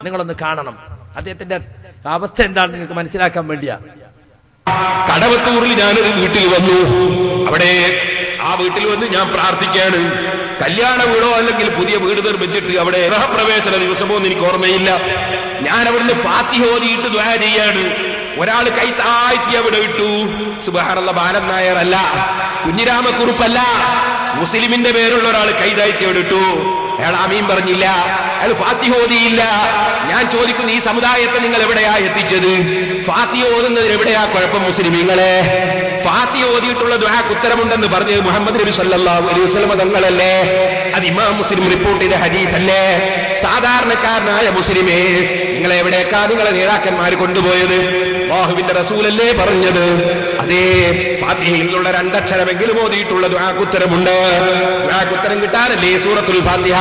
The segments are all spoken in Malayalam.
നിങ്ങളൊന്ന് കാണണം. അദ്ദേഹത്തിന്റെ അവസ്ഥ എന്താണെന്ന് നിങ്ങൾക്ക് മനസ്സിലാക്കാൻ വേണ്ടിയാ. കടവത്തൂരിൽ ഞാനൊരു വീട്ടിൽ വന്നു. അവിടെ ആ വീട്ടിൽ വന്ന് ഞാൻ പ്രാർത്ഥിക്കാണ്. കല്യാണ വീടോ അല്ലെങ്കിൽ പുതിയ വീട് നിർമ്മിച്ചിട്ട് അവിടെ ഗൃഹപ്രവേശന ദിവസമോ എന്ന് എനിക്ക് ഓർമ്മയില്ല. ഞാൻ അവിടുന്ന് ഫാത്തിഹ ഓതിയിട്ട് ദുആ ചെയ്യാണ്. ഒരാൾ കൈ താഴ്ത്തി അവിടെ ഇട്ടു. സുബ്ഹാനല്ലാഹ്, ബാലൻ നായർ അല്ല, കുഞ്ഞിരാമക്കുറുപ്പല്ല, മുസ്ലിമിന്റെ പേരുള്ള ഒരാൾ കൈ താഴ്ത്തി അവിടെ ഇട്ടു. അയാൾ ആമീൻ പറഞ്ഞില്ല, അയാൾ ഫാത്തിഹ ഓതിയില്ല. ഞാൻ ചോദിക്കുന്നു, ഈ സമുദായത്തെ നിങ്ങൾ എവിടെയാ എത്തിച്ചത്? ഫാത്തിഹ ഓതുന്നതിന് എവിടെയാ കുഴപ്പം? മുസ്ലിമീങ്ങളെ, ഫാത്തിഹ ഓതിയിട്ടുള്ള ദുആക്ക് ഉത്തരമുണ്ടെന്ന് പറഞ്ഞത് മുഹമ്മദ് നബി സല്ലല്ലാഹു അലൈഹി വസല്ലം തങ്ങളല്ലേ? അത് ഇമാം മുസ്ലിം റിപ്പോർട്ട് ചെയ്ത ഹദീസ് അല്ലേ? സാധാരണക്കാരനായ മുസ്ലിമേ, നിങ്ങളെ എവിടേക്കാ നിങ്ങളെ നേതാക്കന്മാർ കൊണ്ടുപോയത്? അല്ലാഹുവിന്റെ റസൂലല്ലേ പറഞ്ഞത്? അതേ, ഫാത്തിഹയിൽ നിന്നുള്ള 2 അക്ഷരമെങ്കിലും ഓതിയിട്ടുള്ള ദുആക്ക് ഉത്തരമുണ്ട്. ദുആക്ക് ഉത്തരം കിട്ടാനല്ലേ സൂറത്തുൽ ഫാത്തിഹ?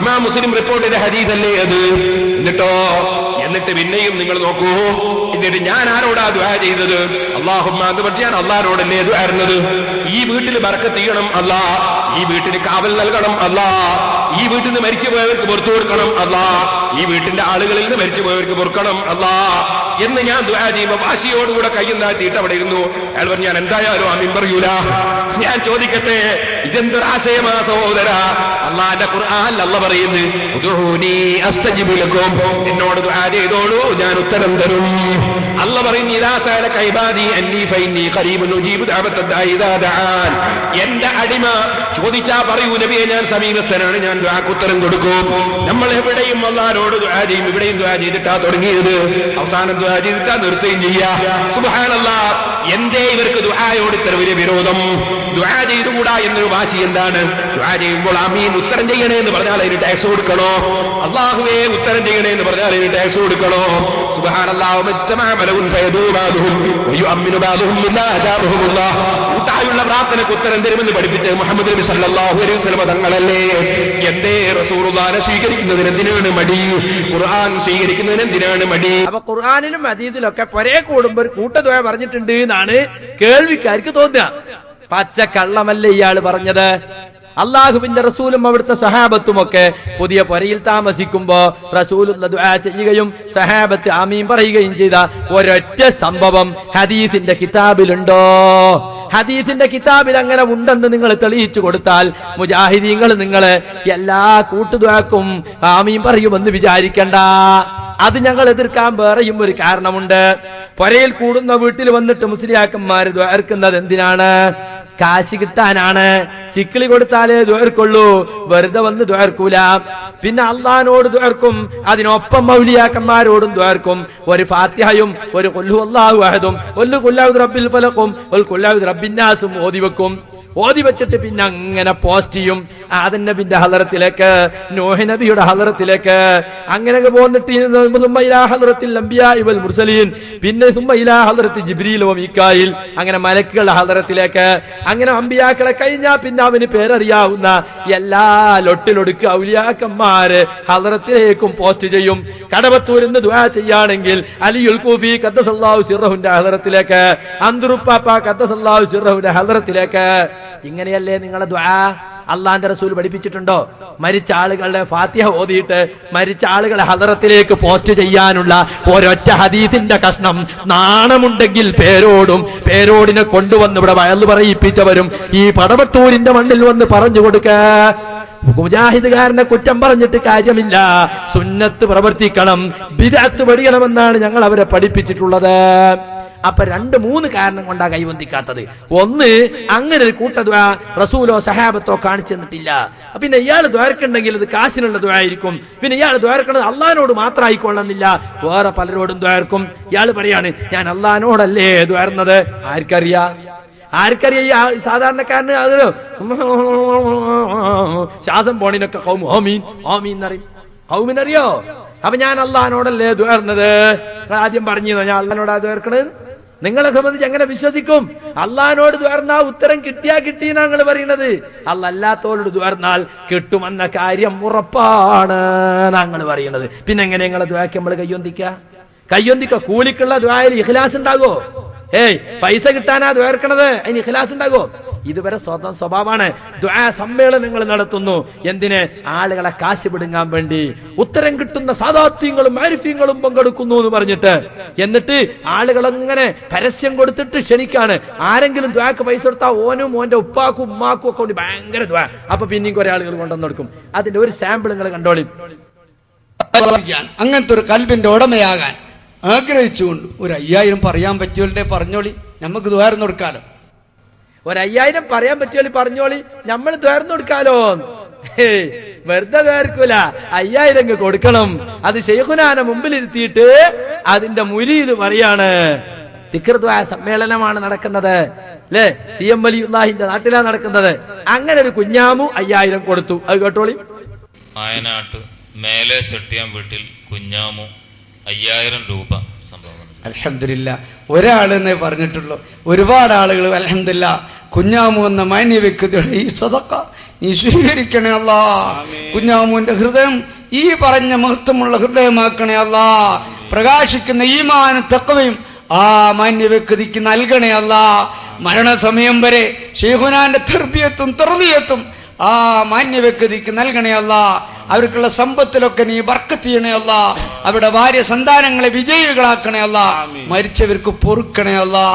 ഇമാം മുസ്ലിം റിപ്പോർട്ട് ചെയ്ത ഹദീസ് അല്ലേ അത്? എന്നിട്ട് പിന്നെയും നിങ്ങൾ നോക്കൂ, എന്നിട്ട് ഞാൻ ആരോടാ ദുആ ചെയ്തത്? അല്ലാഹുമ്മ എന്ന് പറഞ്ഞ് ഞാൻ അല്ലാഹുവോടല്ലേ ദുആ ചെയ്യുന്നത്? ഈ വീട്ടിൽ ബർക്കത്ത് ചെയ്യണം അല്ലാ, ഈ വീട്ടിന് കാവൽ നൽകണം അല്ലാ, ഈ വീട്ടിൽ നിന്ന് മരിച്ചുപോയവർക്ക് പുറത്തു കൊടുക്കണം അല്ലാ, ഈ വീട്ടിന്റെ ആളുകളിൽ നിന്ന് മരിച്ചുപോയവർക്ക് പൊറുക്കണം അല്ലാ എന്ന് ഞാൻ ദുആ ചെയ്യുമ്പോൾ വാശിയോടുകൂടെ കയ്യും താഴ്ത്തിയിട്ട് അവിടെ ഇരുന്നു. അയാൾ പറഞ്ഞു, ഞാൻ എന്തായാലും ആമീൻ പറയൂല. ഞാൻ ചോദിക്കട്ടെ, ഇതെന്തൊരാശയമാ സഹോദര? അല്ലാഹുവിന്റെ ഖുർആനിൽ അല്ലാഹ് പറയുന്നു, ഉദ്ഉനി അസ്തജിബു ലക്കും, എന്നോട് ദുആ ചെയ്തോളൂ, ഞാൻ ഉത്തരം തരും. അല്ലാഹ് പറയുന്നു, ഇദാ സഅലക ഇബാദി അന്നി ഫഇന്നി ഖരീബുൻ ഉജീബു ദഅവത ദാഇ ഇദാ ദഅാൻ. എന്റെ അടിമ ചോദിച്ചാ പറയൂ നബിയെ, ഞാൻ സമീപസ്ഥനാണ്, ഞാൻ ദുആക്ക് ഉത്തരം കൊടുക്കും. നമ്മൾ എവിടെയും അല്ലാഹുവോട് ദുആ ചെയ്യും, ഇവിടെയും ദുആ ചെയ്തിട്ടാ തുടങ്ങിയത്, അവസാനം ദുആ ചെയ്തിട്ടാ നിർത്തുകയും ചെയ്യാ. സുബ്ഹാനല്ലാഹ്, എന്തേ ഇവർക്ക് ദുആയോട് ഇത്ര വലിയ വിരോധം? ദുആ ചെയ്തുകൂടാ എന്നൊരു വാശി എന്താണ്? ദുആ ചെയ്യുമ്പോൾ ആമീൻ ഉത്തരം ചെയ്യണേ എന്ന് പറഞ്ഞാൽ അതിന് ടാക്സ് കൊടുക്കണോ? അല്ലാഹുവേ ഉത്തരം ചെയ്യണേ എന്ന് പറഞ്ഞാൽ അതിന് ടാക്സ് കൊടുക്കണോ? സുബ്ഹാനല്ലാഹ്, കൂട്ടായുള്ള പ്രാർത്ഥനയ്ക്ക് ഉത്തരം തരുമെന്ന് പഠിപ്പിച്ച് മുഹമ്മദ് നബി സല്ലല്ലാഹു അലൈഹി വസല്ലം തങ്ങളല്ലേ? എന്തേ റസൂലുള്ളാഹിനെ സ്വീകരിക്കുന്നതിന് എന്തിനാണ് മടി? ഖുർആൻ സ്വീകരിക്കുന്നതിന് എന്തിനാണ് മടി? അപ്പൊ ഖുർആനിലും ഹദീസിലൊക്കെ ഒരേ കൂടുമ്പോ ഒരു കൂട്ടദുആ പറഞ്ഞിട്ടുണ്ട് എന്നാണ് കേൾവിക്കാർക്ക് തോന്നുക. പച്ചക്കള്ളമല്ലേ ഇയാള് പറഞ്ഞത്? അള്ളാഹുവിന്റെ റസൂലും അവിടുത്തെ സഹാബത്തും ഒക്കെ പുതിയ പുരയിൽ താമസിക്കുമ്പോ റസൂലുള്ള ദുആ ചെയ്യുകയും സഹാബത്ത് ആമീൻ പറയുകയും ചെയ്ത ഒരൊറ്റ സംഭവം ഹദീസിന്റെ കിതാബിലുണ്ടോ? ഹദീസിന്റെ കിതാബിൽ അങ്ങനെ ഉണ്ടെന്ന് നിങ്ങൾ തെളിയിച്ചു കൊടുത്താൽ മുജാഹിദീങ്ങൾ നിങ്ങള് എല്ലാ കൂട്ടുദുആക്കും ആമീൻ പറയുമെന്ന് വിചാരിക്കണ്ട. അത് ഞങ്ങൾ എതിർക്കാൻ വേറെയും ഒരു കാരണമുണ്ട്. പുരയിൽ കൂടുന്ന വീട്ടിൽ വന്നിട്ട് മുസ്ലിയാക്കന്മാര് ദ്വാർക്കുന്നത് എന്തിനാണ്? കാശ് കിട്ടാനാണ്. ചിക്കിളി കൊടുത്താലേ ദ്വാർക്കുള്ളൂ, വെറുതെ വന്ന് ദ്വാർക്കൂല. പിന്നെ അള്ളാഹിനോട് ദ്വാർക്കും, അതിനൊപ്പം മൗലിയാക്കന്മാരോടും ദ്വാർക്കും. ഒരു ഫാത്തിഹയും ഒരു ഖുൽ ഹുവല്ലാഹു അഹദും ഒരു ഖുൽ അഊദു ബിറബ്ബിൽ ഫലഖും ഒരു ഖുൽ അഊദു ബിറബ്ബിൻ നാസും ഓതി വെക്കും. ഓതി വെച്ചിട്ട് പിന്നെ അങ്ങനെ പോസ്റ്റ് ചെയ്യും. ആദം നബിന്റെ ഹളറത്തിലേക്ക്, നൂഹ് നബിയുടെ ഹളറത്തിലേക്ക്, അങ്ങനെ പോന്നിട്ട് പിന്നെ ജിബ്രീൽ വ മീകായിൽ, അങ്ങനെ മലക്കുകളുടെ ഹളറത്തിലേക്ക്, അങ്ങനെ അമ്പിയാക്കളെ കഴിഞ്ഞാൽ പിന്നെ അവന് പേരറിയാവുന്ന എല്ലാ ലൊട്ടിലൊടുക്ക് ഔലിയാക്കന്മാര് ഹളറത്തിലേക്കും പോസ്റ്റ് ചെയ്യും. കടവത്തൂരിൽ നിന്ന് ദുആ ചെയ്യാണെങ്കിൽ അലിയുൽ കൂഫി ഖദ്ദസല്ലാഹു സിർറഹുന്റെ ഹളറത്തിലേക്ക്, അന്തുറുപ്പാപ്പ ഖദ്ദസല്ലാഹു സിർറഹുന്റെ ഹളറത്തിലേക്ക്. ഇങ്ങനെയല്ലേ നിങ്ങളെ ദുആ? അള്ളാന്റെ റസൂൽ പഠിപ്പിച്ചിട്ടുണ്ടോ? മരിച്ച ആളുകളുടെ ഫാത്തിഹ ഓതിയിട്ട് മരിച്ച ആളുകളെ ഹദറത്തിലേക്ക് പോസ്റ്റ് ചെയ്യാനുള്ള ഒരൊറ്റ ഹദീസിന്റെ കഷ്ണം നാണമുണ്ടെങ്കിൽ പേരോടിനെ കൊണ്ടുവന്ന് ഇവിടെ വയല് പറയിപ്പിച്ചവരും ഈ പടവട്ടൂരിന്റെ മണ്ണിൽ വന്ന് പറഞ്ഞു കൊടുക്ക. മുജാഹിദുകാരനെ കുറ്റം പറഞ്ഞിട്ട് കാര്യമില്ല. സുന്നത്ത് പ്രവർത്തിക്കണം, ബിദ്അത്ത് പഠിക്കണമെന്നാണ് ഞങ്ങൾ അവരെ പഠിപ്പിച്ചിട്ടുള്ളത്. അപ്പൊ 2-3 കാരണം കൊണ്ടാ കൈവന്തിക്കാത്തത്. ഒന്ന്, അങ്ങനെ ഒരു കൂട്ടദ്വാ റസൂലോ സഹാബത്തോ കാണിച്ചു തന്നിട്ടില്ല. പിന്നെ ഇയാൾ ദ്വാരക്കുണ്ടെങ്കിൽ അത് കാശിനുള്ള ദ്വായിരിക്കും. പിന്നെ ഇയാൾ ദ്വാരക്കുന്നത് അള്ളഹാനോട് മാത്രം ആയിക്കൊള്ളുന്നില്ല, വേറെ പലരോടും ദ്വാരക്കും. ഇയാൾ പറയാണ് ഞാൻ അള്ളഹാനോടല്ലേ ദ്വാരുന്നത്. ആർക്കറിയാ? ഈ സാധാരണക്കാരന് അത് ശ്വാസം പോണിനൊക്കെ ഹോമീന്നറിയും. ഹൗമിനറിയോ? അപ്പൊ ഞാൻ അള്ളഹാനോടല്ലേ ദ്വാരുന്നത്. ആദ്യം പറഞ്ഞു ഞാൻ അള്ളഹാനോടാ ദ്വാർക്കണത്. നിങ്ങളെ സംബന്ധിച്ച് എങ്ങനെ വിശ്വസിക്കും? അള്ളഹാനോട് ദ്വാർന്നാ ഉത്തരം കിട്ടി ഞങ്ങൾ പറയുന്നത്. അല്ലാത്തോട് ദ്വാർന്നാൽ കിട്ടുമെന്ന കാര്യം ഉറപ്പാണ് ഞങ്ങൾ പറയുന്നത്. പിന്നെ എങ്ങനെ നിങ്ങളെ ദ്വാക്ക് നമ്മൾ കയ്യൊന്തിക്ക? കൂലിക്കുള്ള ദ്വായിൽ ഇഖ്ലാസ് ഉണ്ടാകോ? പൈസ കിട്ടാനാ ദ്വാർക്കണത്, അതിന് ഇഖ്ലാസ് ഉണ്ടാകോ? ഇതുവരെ സ്വന്തം സ്വഭാവമാണ്. ദുആ സമ്മേളനങ്ങൾ നടത്തുന്നു. എന്തിന്? ആളുകളെ കാശ് പിടുങ്ങാൻ വേണ്ടി. ഉത്തരം കിട്ടുന്ന സാദാത്യങ്ങളും ആരിഫ്യങ്ങളും പങ്കെടുക്കുന്നു എന്ന് പറഞ്ഞിട്ട്, എന്നിട്ട് ആളുകൾ അങ്ങനെ പരസ്യം കൊടുത്തിട്ട് ക്ഷണിക്കാണ്. ആരെങ്കിലും ദുആക്ക് പൈസ കൊടുത്താൽ ഓനും ഓന്റെ ഉപ്പാക്കും ഉമ്മാക്കും ഒക്കെ കൊണ്ട് ഭയങ്കര ദുആ. അപ്പൊ പിന്നെയും കുറെ ആളുകൾ കൊണ്ടുവന്ന് കൊടുക്കും. അതിന്റെ ഒരു സാമ്പിൾ നിങ്ങൾ കണ്ടോളി. അങ്ങനത്തെ ഒരു കൽബിന്റെ ഉടമയാകാൻ ആഗ്രഹിച്ചുകൊണ്ട് ഒരു 5000 പറയാൻ പറ്റിയോടെ പറഞ്ഞോളി, നമുക്ക് ദ്വാരം കൊടുക്കാലോ. ഒരു 5000 പറയാൻ പറ്റിയോളി പറഞ്ഞോളി, നമ്മൾ ദ്വാരം കൊടുക്കാലോ. വെറുതെ ദ്വാരക്കൂല, 5000 കൊടുക്കണം. അത് ശൈഖുനാനെ മുമ്പിലിരുത്തിയിട്ട് അതിന്റെ മുരീദ് പറയാണ്. ദിക്ർ ദുആ സമ്മേളനമാണ് നടക്കുന്നത് അല്ലേ? CM വലിയുള്ളാഹിന്റെ നാട്ടിലാണ് നടക്കുന്നത്. അങ്ങനെ ഒരു കുഞ്ഞാമു 5000 കൊടുത്തു. അത് കേട്ടോളി. ആയനാട്ട് മേലെ ചെട്ടിയാൻ വീട്ടിൽ കുഞ്ഞാമു 5000 രൂപ സംഭാവന. അൽഹംദുലില്ലാ, ഒരാളെന്നേ പറഞ്ഞിട്ടുള്ളൂ. ഒരുപാട് ആളുകൾ അൽഹംദുലില്ലാ കുഞ്ഞാമു എന്ന മാന്യ വ്യക്തിയുടെ ഈ സദഖ നീ സ്വീകരിക്കണേ അല്ലാ. കുഞ്ഞാമുവിന്റെ ഹൃദയം ഈ പറഞ്ഞ മഹത്വമുള്ള ഹൃദയമാക്കണേ അല്ലാ. പ്രകാശിക്കുന്ന ഈമാനും തഖ്വയും ആ മാന്യ വ്യക്തിക്ക് നൽകണേ അല്ലാ. മരണസമയം വരെ ശൈഖുനാന്റെ തർബിയത്തും തർബിയത്തും ആ മാന്യ വ്യക്തിക്ക് നൽകണേ അല്ലാ. അവർക്കുള്ള സമ്പത്തിലൊക്കെ നീ ബർക്കത്ത് ചെയ്യണേ അല്ലാ. അവരുടെ ഭാര്യ സന്താനങ്ങളെ വിജയികളാക്കണേ അല്ലാ. മരിച്ചവർക്ക് പൊറുക്കണേ അല്ലാ.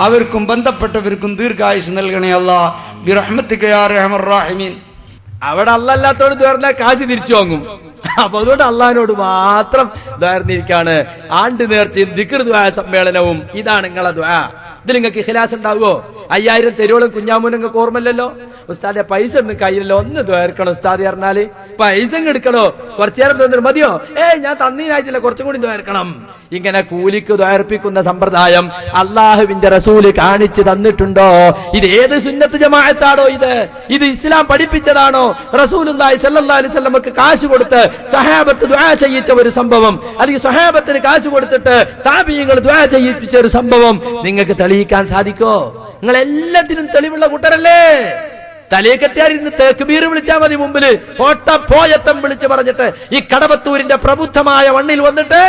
അവർക്കും ബന്ധപ്പെട്ടവർക്കും ദീർഘായുസ് നൽകണേ അല്ലാ. ബിറഹ്മതിക യാ അർഹമർ റഹീമീൻ. അവിടെ അല്ലാത്തവരോട് ദ്വാരന കാശ് തിരിച്ചു വാങ്ങും. അപ്പൊ അതുകൊണ്ട് അള്ളാഹിനോട് മാത്രം ദ്വാരന്നിരിക്കാണ്. ആണ്ട് നേർച്ചയും ദിക്ർ ദുആ സമ്മേളനവും ഇതാണ് നിങ്ങളെ ദുആ. ഇതിൽ നിങ്ങൾക്ക് ഇഖ്ലാസ് ഉണ്ടാവുമോ? 5000 തെരുവോളം കുഞ്ഞാമൂന് നിങ്ങൾക്ക് ഓർമ്മല്ലോ. ഉസ്താദെ പൈസ ഒന്നും കയ്യിലല്ലോ, ഒന്ന് ദ്വാരക്കണം ഉസ്താദ് പറഞ്ഞാല് പൈസ എടുക്കണോ? കുറച്ചു നേരം തോന്നുന്നു മതിയോ? ഞാൻ തന്നീനാഴ്ചയില്ല, കുറച്ചും കൂടി ദ്വാരക്കണം. ഇങ്ങനെ കൂലിക്ക് ദ്വാർപ്പിക്കുന്ന സമ്പ്രദായം അള്ളാഹുവിന്റെ റസൂല് കാണിച്ചു തന്നിട്ടുണ്ടോ? ഇത് ഏത് സുന്നത്ത് ജമാഅത്താണോ? ഇത് ഇസ്ലാം പഠിപ്പിച്ചതാണോ? റസൂലുള്ളാഹി സ്വല്ലല്ലാഹു അലൈഹി വസല്ലമക്ക് കാശ് കൊടുത്ത് സഹാബത്ത് ദുആ ചെയ്യിച്ച ഒരു സംഭവം, അല്ലെങ്കിൽ സഹാബത്തിന് കാശ് കൊടുത്തിട്ട് താബിഈങ്ങൾ ദുആ ചെയ്യിപ്പിച്ച ഒരു സംഭവം നിങ്ങൾക്ക് തെളിയിക്കാൻ സാധിക്കോ? നിങ്ങൾ എല്ലാത്തിനും തെളിവുള്ള കൂട്ടരല്ലേ? തലയെ കെട്ടിയാരിന്ന് തക്ബീർ വിളിച്ചാൽ മതി. മുമ്പില് പോയത്തം വിളിച്ച് പറഞ്ഞിട്ട് ഈ കടവത്തൂരിന്റെ പ്രബുദ്ധമായ മണ്ണിൽ വന്നിട്ട്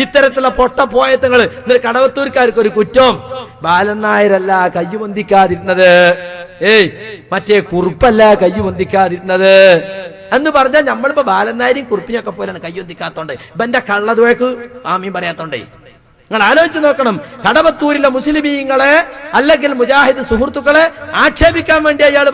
ഇത്തരത്തിലുള്ള പോയത്തങ്ങൾ. ഇന്നലെ കടവത്തൂർക്കാർക്ക് ഒരു കുറ്റം, ബാലൻ നായരല്ല കയ്യ് പൊന്തിക്കാതിരുന്നത്, മറ്റേ കുറുപ്പല്ല കയ്യ് പൊന്തിക്കാതിരുന്നത് എന്ന് പറഞ്ഞാൽ നമ്മളിപ്പോ ബാലൻ നായരെയും കുറുപ്പിനെയൊക്കെ പോലെയാണ് കയ്യ് പൊന്തിക്കാത്തോണ്ട് ഇവന്റെ കള്ളതുവയ്ക്ക് ആമീൻ പറയാത്തോണ്ടേ. നിങ്ങൾ ആലോചിച്ച് നോക്കണം. കടവത്തൂരിലെ മുസ്ലിമീങ്ങളെ അല്ലെങ്കിൽ മുജാഹിദ് സുഹൃത്തുക്കളെ ആക്ഷേപിക്കാൻ വേണ്ടി അയാൾ